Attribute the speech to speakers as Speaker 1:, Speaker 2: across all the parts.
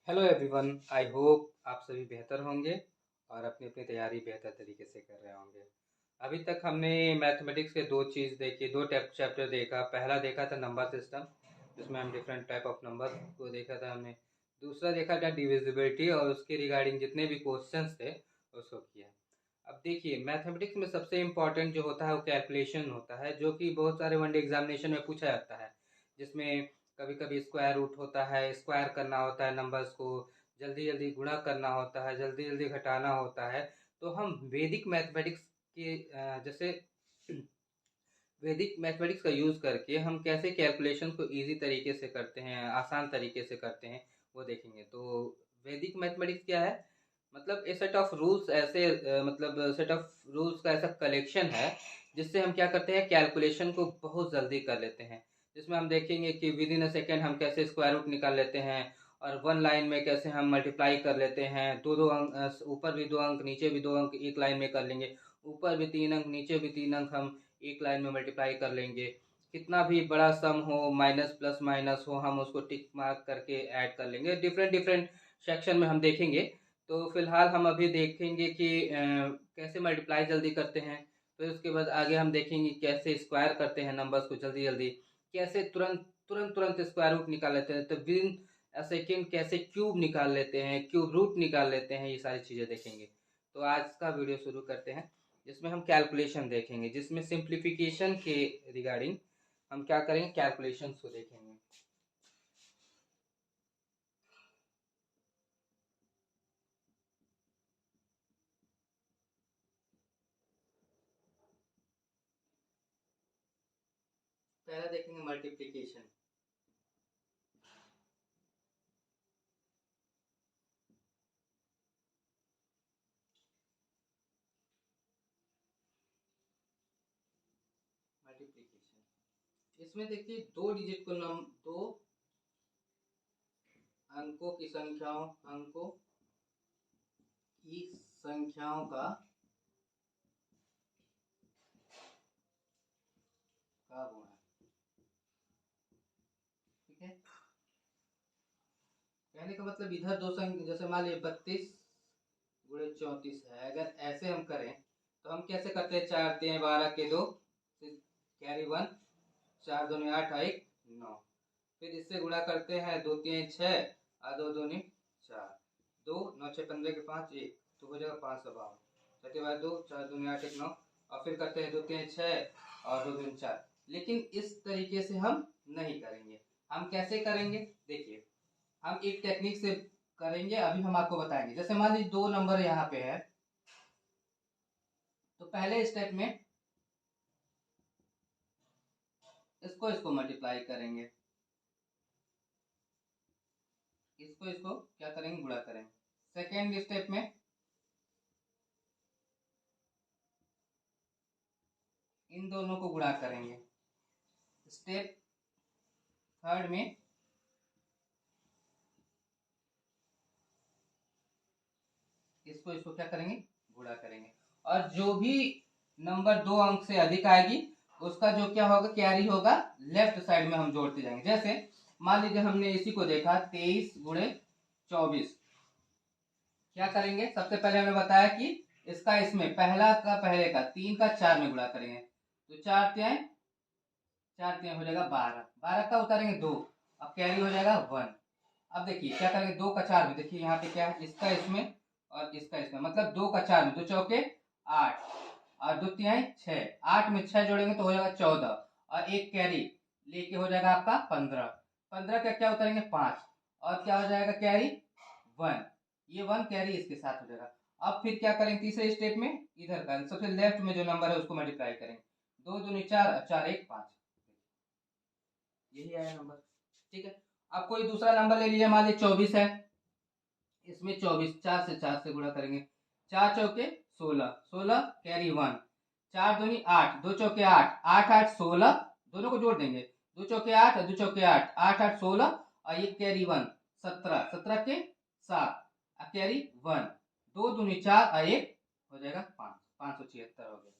Speaker 1: Hello everyone, I hope आप सभी बेहतर होंगे और अपनी अपनी तैयारी बेहतर तरीके से कर रहे होंगे। अभी तक हमने मैथमेटिक्स के दो चीज़ देखी, दो चैप्टर देखा। पहला देखा था नंबर सिस्टम, जिसमें हम डिफरेंट टाइप ऑफ नंबर को देखा था हमने। दूसरा देखा था डिविजिबिलिटी और उसके रिगार्डिंग जितने भी क्वेश्चंस थे उसको किया। अब देखिए, मैथमेटिक्स में सबसे इम्पॉर्टेंट जो होता है वो कैलकुलेशन होता है, जो कि बहुत सारे वनडे एग्जामिनेशन में पूछा जाता है। जिसमें कभी कभी स्क्वायर रूट होता है, स्क्वायर करना होता है, नंबर्स को जल्दी जल्दी गुणा करना होता है, जल्दी जल्दी घटाना होता है। तो हम वैदिक मैथमेटिक्स के जैसे वैदिक मैथमेटिक्स का यूज़ करके हम कैसे कैलकुलेशन को इजी तरीके से करते हैं, आसान तरीके से करते हैं, वो देखेंगे। तो वैदिक मैथमेटिक्स क्या है? मतलब ए सेट ऑफ रूल्स, ऐसे मतलब सेट ऑफ रूल्स का ऐसा कलेक्शन है जिससे हम क्या करते हैं, कैलकुलेशन को बहुत जल्दी कर लेते हैं। जिसमें हम देखेंगे कि विद इन अ सेकेंड हम कैसे स्क्वायर रूट निकाल लेते हैं, और वन लाइन में कैसे हम मल्टीप्लाई कर लेते हैं। दो दो अंक, ऊपर भी दो अंक, नीचे भी दो अंक एक लाइन में कर लेंगे। ऊपर भी तीन अंक, नीचे भी तीन अंक हम एक लाइन में मल्टीप्लाई कर लेंगे। कितना भी बड़ा सम हो, माइनस प्लस माइनस हो, हम उसको टिक मार्क करके ऐड कर लेंगे। डिफरेंट डिफरेंट सेक्शन में हम देखेंगे। तो फिलहाल हम अभी देखेंगे कि कैसे मल्टीप्लाई जल्दी करते हैं। फिर उसके बाद आगे हम देखेंगे कैसे स्क्वायर करते हैं नंबर्स को जल्दी जल्दी, कैसे तुरंत तुरंत तुरंत स्क्वायर रूट निकाल लेते हैं, तो विद इन सेकेंड कैसे क्यूब निकाल लेते हैं, क्यूब रूट निकाल लेते हैं। ये सारी चीज़ें देखेंगे। तो आज का वीडियो शुरू करते हैं, जिसमें हम कैलकुलेशन देखेंगे, जिसमें सिंप्लीफिकेशन के रिगार्डिंग हम क्या करेंगे, कैलकुलेशन को देखेंगे। पहला देखेंगे मल्टीप्लिकेशन। मल्टीप्लिकेशन इसमें देखिए दो डिजिट को दो अंकों की संख्याओं का गुणा। ठीक है, कहने का मतलब इधर दो संख्या, जैसे मान लीजिए 32 × 34 है। अगर ऐसे हम करें तो हम कैसे करते हैं, 4×3 = 12 के दो, कैरी 1, 4×2 = 8, 9। फिर इससे गुणा करते हैं, 2×3 = 6 और 2×2 = 4, 2 9 6 15 के 5 1, तो हो जाएगा 552। 2 4×2 = 8 1 9। और फिर करते हैं 2×3 = 6 और 2×2 = 4। लेकिन इस तरीके से हम नहीं करेंगे। हम कैसे करेंगे, देखिए हम एक टेक्निक से करेंगे, अभी हम आपको बताएंगे। जैसे मान लीजिए दो नंबर यहाँ पे है, तो पहले स्टेप में इसको मल्टीप्लाई करेंगे, इसको क्या करेंगे, गुणा करेंगे। सेकेंड स्टेप में इन दोनों को गुणा करेंगे। स्टेप थर्ड में इसको क्या करेंगे, गुणा करेंगे। और जो भी नंबर दो अंक से अधिक आएगी उसका जो क्या होगा, कैरी होगा, लेफ्ट साइड में हम जोड़ते जाएंगे। जैसे मान लीजिए हमने इसी को देखा 23×24। क्या करेंगे, सबसे पहले हमें बताया कि इसका इसमें पहला का पहले का 3 का 4 में गुणा करेंगे, तो 4×3 हो जाएगा 12। 12 का उतारेंगे 2, अब कैरी हो जाएगा 1। अब देखिए क्या करेंगे, 2 का 4 में, देखिए यहाँ पे क्या है, इसका इसमें और इसका इसमें, मतलब 2 का 4 में, 2 चौके 8 और 2×3 = 6। 8 में 6 जोड़ेंगे तो हो जाएगा 14, और एक कैरी लेके हो जाएगा आपका 15। 15 का क्या उतारेंगे, 5, और क्या हो जाएगा, कैरी 1। ये 1 कैरी इसके साथ हो जाएगा। अब फिर क्या करेंगे, तीसरे स्टेप में इधर का सबसे लेफ्ट में जो नंबर है उसको मल्टीप्लाई करेंगे। 2×2 = 4, 4×1 = 5, यही आया नंबर। ठीक है, अब कोई दूसरा नंबर ले लीजिए, मान लीजिए 24 है। इसमें 24 4 से गुणा करेंगे, 4×4 = 16, 16 कैरी 1, 4×2 = 8, 2×4 = 8, 8 8 16, दोनों को जोड़ देंगे, 2×4 = 8, 2×4 = 8, 8 8 16, और ये कैरी 1 17, 17 के 7, कैरी 1, 2×2 = 4 और 1 हो जाएगा 5, 576 हो गया।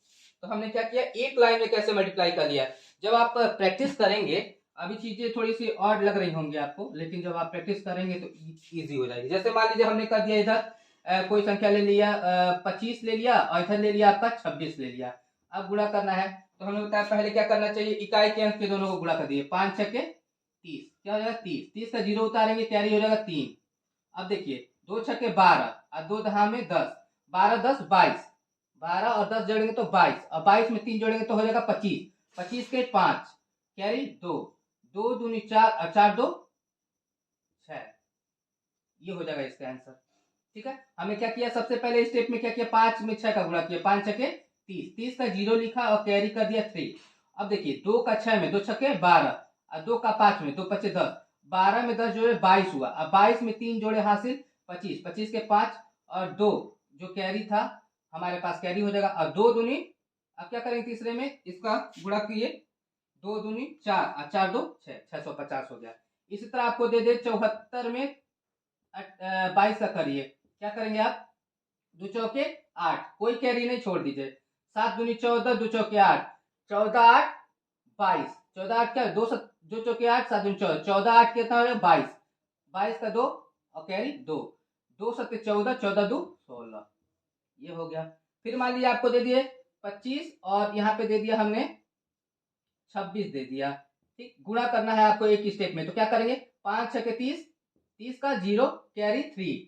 Speaker 1: तो हमने क्या किया, एक लाइन में कैसे मल्टीप्लाई कर लिया। जब आप प्रैक्टिस करेंगे अभी चीजें थोड़ी सी ऑड लग रही होंगी आपको, लेकिन जब आप प्रैक्टिस करेंगे तो इजी हो जाएगी। जैसे मान लीजिए हमने कर दिया इधर कोई संख्या ले लिया 25 ले लिया और इधर ले लिया आपका 26 ले लिया। अब गुणा करना है तो हमने बताया पहले क्या करना चाहिए, इकाई के अंक के दोनों को गुणा कर दिए, 5 छके 30, क्या हो जाएगा 30, 30 का 0 उतारेंगे कैरी हो जाएगा 3। अब देखिए 2 छके 12 और 2 दहा में 10, 12 10 22, 12 और 10 जोड़ेंगे तो 22 और 22 में 3 जोड़ेंगे तो हो जाएगा 25, 25 के 5 कैरी 2, 2 दूनी 4 और 4 2 6, ये हो जाएगा इसका आंसर। ठीक है, हमने क्या किया सबसे पहले स्टेप में क्या किया, 5 में 6 का गुणा किया, 5 छके 30, 30 का 0 लिखा और कैरी कर दिया 3। अब देखिए 2 का 6 में 2 छके 12 और 2 का 5 में 2 पचे 10, 12 में 10 जोड़े 22 हुआ, अब 22 में 3 जोड़े हासिल 25, 25 के 5 और 2 जो कैरी था हमारे पास कैरी हो जाएगा, और 2 दूनी, अब क्या करेंगे तीसरे में इसका गुणा किए, 2 दूनी 4 और 4 2 6, 650 हो गया। इसी तरह आपको दे दे 74 में 22 का करिए, क्या करेंगे आप, 2 चौके 8, कोई कैरी नहीं छोड़ दीजिए, 7 दूनी 14, 2 चौके 8, 14 8 22, 14 8 क्या 2 चौके 8, 7 दूनी 14, 14 8 कितना हो गया 22, 22 का 2 और कैरी 2, 2 सत्ते 14, 14 2 16, ये हो गया। फिर मान लीजिए आपको दे दिए 25 और यहाँ पे दे दिया हमने 26 दे दिया। ठीक, गुणा करना है आपको एक स्टेप में, तो क्या करेंगे 5 छके 30, 30 का 0 कैरी 3,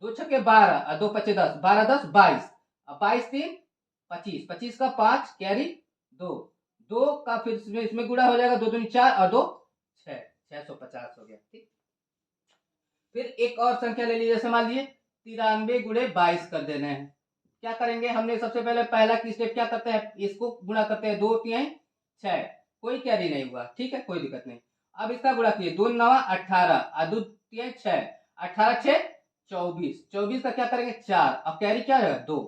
Speaker 1: 2 छके 12 और 2 पचे 10, 12 10 22 और 22 3 25, 25 का 5 कैरी 2, 2 का फिर इसमें गुणा हो जाएगा, 2 दूनी 4 और 2 6, 650 हो गया। ठीक, फिर एक और संख्या ले लीजिए, जैसे मान लीजिए 93 गुणे 22 कर देना है, क्या करेंगे हमने सबसे पहले पहला की स्टेप क्या करते हैं, इसको गुणा करते हैं, 2 3 6, कोई कैरी नहीं हुआ, ठीक है कोई दिक्कत नहीं। अब इसका गुणा किए 2 9 18 और 2 3 6, 18 6 24, 24 का क्या करेंगे 4, अब कैरी क्या है 2,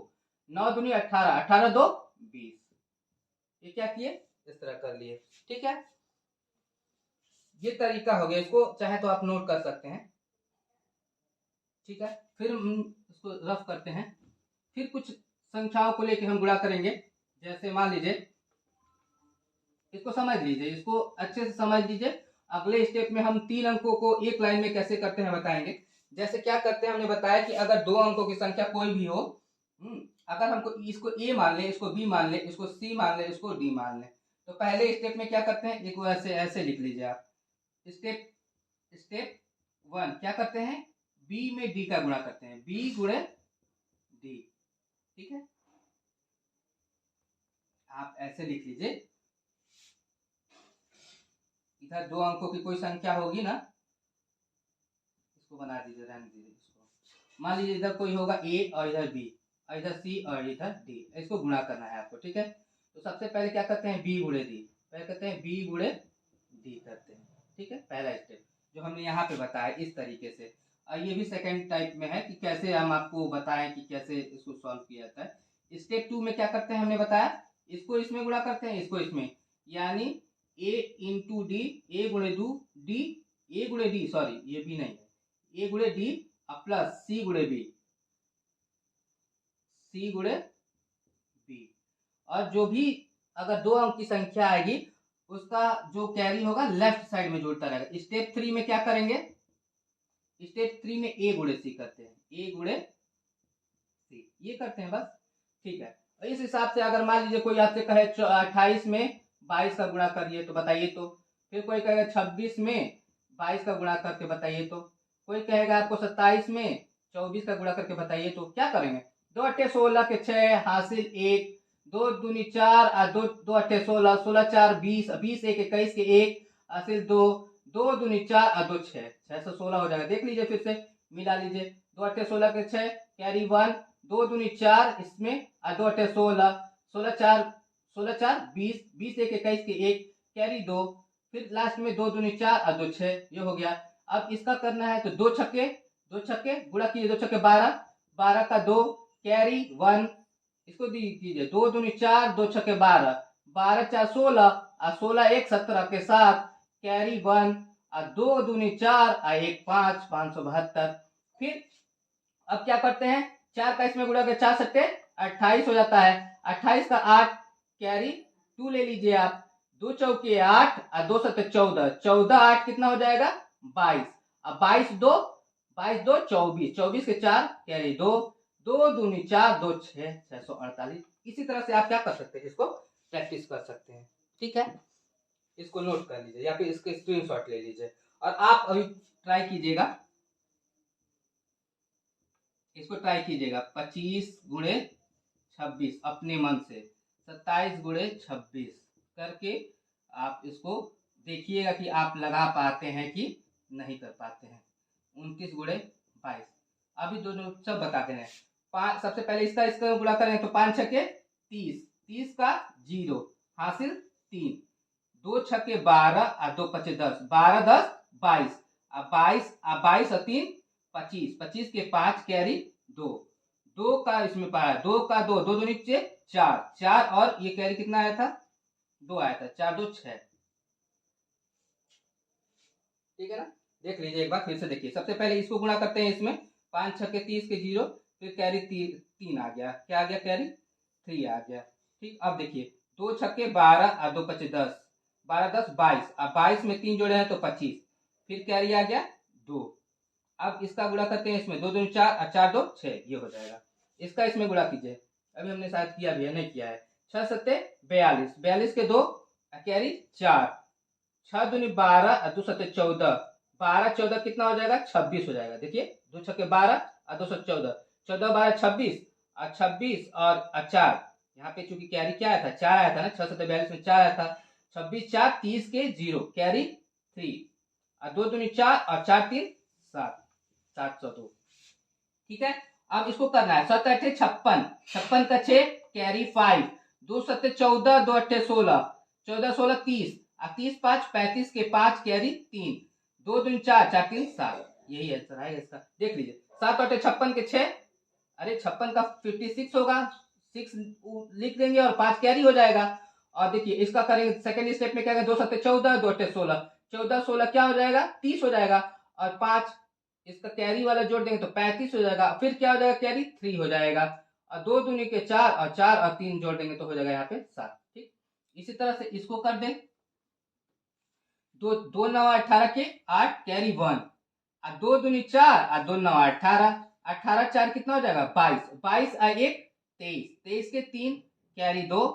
Speaker 1: 9 दूनी 18, 18 2 20, ये क्या किए इस तरह कर लिए। ठीक है, ये तरीका हो गया, इसको चाहे तो आप नोट कर सकते हैं। ठीक है, फिर इसको रफ करते हैं, फिर कुछ संख्याओं को लेकर हम गुणा करेंगे। जैसे मान लीजिए इसको समझ लीजिए, इसको अच्छे से समझ लीजिए, अगले स्टेप में हम 3 अंकों को एक लाइन में कैसे करते हैं बताएंगे। जैसे क्या करते हैं हमने बताया कि अगर 2 अंकों की संख्या कोई भी हो, अगर हमको इसको ए मान ले, इसको बी मान ले, इसको सी मान ले, इसको डी मान ले, तो पहले स्टेप में क्या करते हैं, एक ऐसे ऐसे लिख लीजिए आप, स्टेप 1 क्या करते हैं, बी में डी का गुणा करते हैं, बी गुणे डी। ठीक है, आप ऐसे लिख लीजिए, इधर 2 अंकों की कोई संख्या होगी ना, इसको बना दीजिए, रहने दीजिए इसको, मान लीजिए इधर कोई होगा ए और इधर बी और इधर सी और इधर डी, इसको गुणा करना है आपको। ठीक है, तो सबसे पहले क्या करते हैं बी गुणे डी, पहले करते हैं बी गुणे डी करते हैं। ठीक है, पहला स्टेप जो हमने यहाँ पे बताया इस तरीके से, और ये भी सेकेंड टाइप में है कि कैसे हम आपको बताएं कि कैसे इसको सॉल्व किया जाता है। स्टेप 2 में क्या करते हैं हमने बताया, इसको इसमें गुणा करते हैं, इसको इसमें, यानी ए इंटू डी, ए गुणे दू डी, ए गुणे डी, सॉरी ये बी नहीं है, ए गुणे डी प्लस सी गुणे बी, सी गुणे बी, और जो भी अगर 2 अंक की संख्या आएगी उसका जो कैरी होगा लेफ्ट साइड में जुड़ता रहेगा। स्टेप 3 में क्या करेंगे, स्टेप 3 में ए गुणे सी करते हैं, ए गुणे सी, ये करते हैं बस। ठीक है, इस हिसाब से अगर मान लीजिए कोई आपसे कहे 28 में 22 का गुणा करिए तो बताइए, तो फिर कोई कहेगा 26 में 22 का गुणा करके बताइए, तो कोई कहेगा आपको 27 में 24 का गुणा करके बताइए, तो क्या करेंगे, 2 अट्ठे 16 के 6 हासिल 1, 2 दूनी 4 और 2 2 अट्ठे 16, 16 4 20, 20 1 21 के 1 हासिल 2, 2 दूनी 4 और 2 6, 616 हो जाएगा। देख लीजिए फिर से मिला लीजिए, 2 अट्ठे 16 के 6 कैरी 1, 2 दूनी 4 इसमें और 2 अट्ठे 16, 16 4 16 4 20, 20 1 21 के 1 कैरी 2, फिर लास्ट में 2 दूनी 4 और 2 6, ये हो गया। अब इसका करना है तो 2 छक्के गुणा कीजिए, 2 छक्के 12, 12 का 2 कैरी 1, इसको कीजिए 2 दूनी 4, 2 छक्के 12, 12 4 16 और 16 1 17 के साथ कैरी 1 और 2 दूनी 4 और 1 5, 572। फिर अब क्या करते हैं, 4 का इसमें गुणा कर 4 सत्ते 28 हो जाता है, 28 का 8 कैरी 2 ले लीजिए आप,
Speaker 2: 2 चौके 8 और 2 सत्ते 14, 14 8 कितना हो जाएगा 22। अब 22 2 24, 24 के 4 कैरी 2, 2 दूनी 4, 2 6, 648। इसी तरह से आप क्या कर सकते हैं, इसको प्रैक्टिस कर सकते हैं। ठीक है, इसको नोट कर लीजिए या फिर इसके स्क्रीनशॉट ले लीजिए और आप अभी ट्राई कीजिएगा, इसको ट्राई कीजिएगा। 25 गुणे 26 अपने मन से, 27 गुणे 26 करके आप इसको देखिएगा कि आप लगा पाते हैं कि नहीं कर पाते हैं। 29 गुणे 22, अभी दोनों सब बताते हैं। सबसे पहले इसका गुणा करें तो 5 छक्के 30, 30 का 0 हासिल 3, 2 छक्के 12 और 2 पचे 10, 12 10 22, अब 22 और 3 25, 25 के 5 कैरी 2, 2 का इसमें पाया 2 का 2, 2 नीचे 4, 4 और ये कैरी कितना आया था 2 आया था, 4 2 6। ठीक है ना, देख लीजिए एक बार फिर से देखिए। सबसे पहले इसको गुणा करते हैं, इसमें 5 छक्के 30 के 0, फिर कैरी 3 आ गया, क्या आ गया कैरी 3 आ गया। ठीक, अब देखिए 2 छक्के 12 और 2 पचे 10, 12 10 22, अब 22 में 3 जोड़े हैं तो 25, फिर कैरी आ गया 2। अब इसका गुणा करते हैं, इसमें 2 2 4 और 4 2 6, ये हो जाएगा। इसका इसमें गुणा कीजिए, अभी हमने शायद किया भी है, नहीं किया है। 6 सत्ते 42, 42 के 2 कैरी 4, 6 दूनी 12 और 2 सत्ते 14, 12 14 कितना हो जाएगा 26 हो जाएगा। देखिए 2 छक्के 12 और 2 14, 14 12 26 और 26 और 4, यहाँ पे चूंकि कैरी क्या आया था 4 आया था ना, 6 सत्ते 42 में 4 आया था, 26 4 30 के 0 कैरी 3 और 2 दूनी 4 और 4 3 7, 702। ठीक है, अब इसको करना है 7 8 56, 56 का 6 कैरी 5, 2 सत्ते 14, 2 8 16, 14 16 30 और 30 5 35 के 5 कैरी 3, 2 2 4 4 3 7, यही आंसर आएगा इसका। देख लीजिए 7 8 56 के 6, अरे 56 का 56 होगा, 6 लिख देंगे और 5 कैरी हो जाएगा। और देखिए इसका करेंगे सेकंड स्टेप में, क्या है 2 सत्ते 14, 2 8 16, 14 16 क्या हो जाएगा 30 हो जाएगा, और 5 इसका कैरी वाला जोड़ देंगे तो 35 हो जाएगा, फिर क्या हो जाएगा कैरी 3 हो जाएगा, और 2 दूनी के 4 और 4 और 3 जोड़ देंगे तो हो जाएगा यहाँ पे 7। ठीक, इसी तरह से इसको कर दें, 2 2 9 18 के 8 कैरी 1, और 2 दूनी 4 और 2 9 18, 18 4 कितना हो जाएगा 22, 22 और 1 23, 23 के 3 कैरी 2,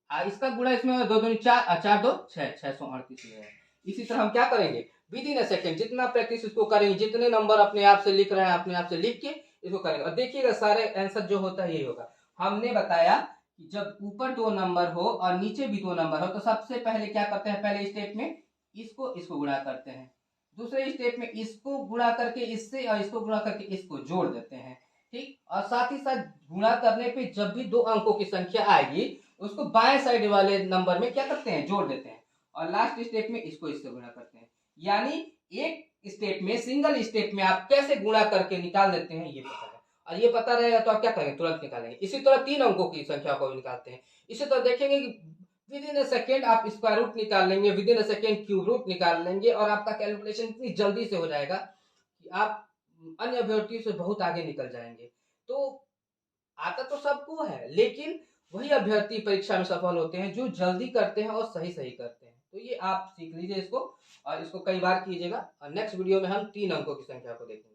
Speaker 2: और इसका गुणा इसमें 2 दूनी 4 और 4 2 6, 638 है। इसी तरह हम क्या करेंगे विद इन अ सेकेंड, जितना प्रैक्टिस इसको करेंगे, जितने नंबर अपने आप से लिख रहे हैं अपने आप से लिख के इसको करेंगे, और देखिएगा सारे आंसर जो होता है यही होगा। हमने बताया कि जब ऊपर 2 नंबर हो और नीचे भी 2 नंबर हो तो सबसे पहले क्या करते हैं, पहले स्टेप में इसको गुणा करते हैं, दूसरे स्टेप में इसको गुणा करके इससे और इसको गुणा करके इसको जोड़ देते हैं। ठीक, और साथ ही साथ गुणा करने पे जब भी 2 अंकों की संख्या आएगी उसको बाएं साइड वाले नंबर में क्या करते हैं जोड़ देते हैं, और लास्ट स्टेप में इसको इससे गुणा करते हैं। यानी एक स्टेप में, सिंगल स्टेप में आप कैसे गुणा करके निकाल देते हैं ये पता है, और ये पता रहेगा तो आप क्या करेंगे तुरंत निकालेंगे। इसी तरह 3 अंकों की संख्या को भी निकालते हैं, इसी तरह देखेंगे कि विद इन अ सेकेंड आप स्क्वायर रूट निकाल लेंगे, within a second cube root निकाल लेंगे, और आपका कैलकुलेशन इतनी जल्दी से हो जाएगा कि आप अन्य अभ्यर्थियों से बहुत आगे निकल जाएंगे। तो आता तो सबको है, लेकिन वही अभ्यर्थी परीक्षा में सफल होते हैं जो जल्दी करते हैं और सही सही करते हैं। तो ये आप सीख लीजिए इसको, और इसको कई बार कीजिएगा, और नेक्स्ट वीडियो में हम 3 अंकों की संख्या को देखेंगे।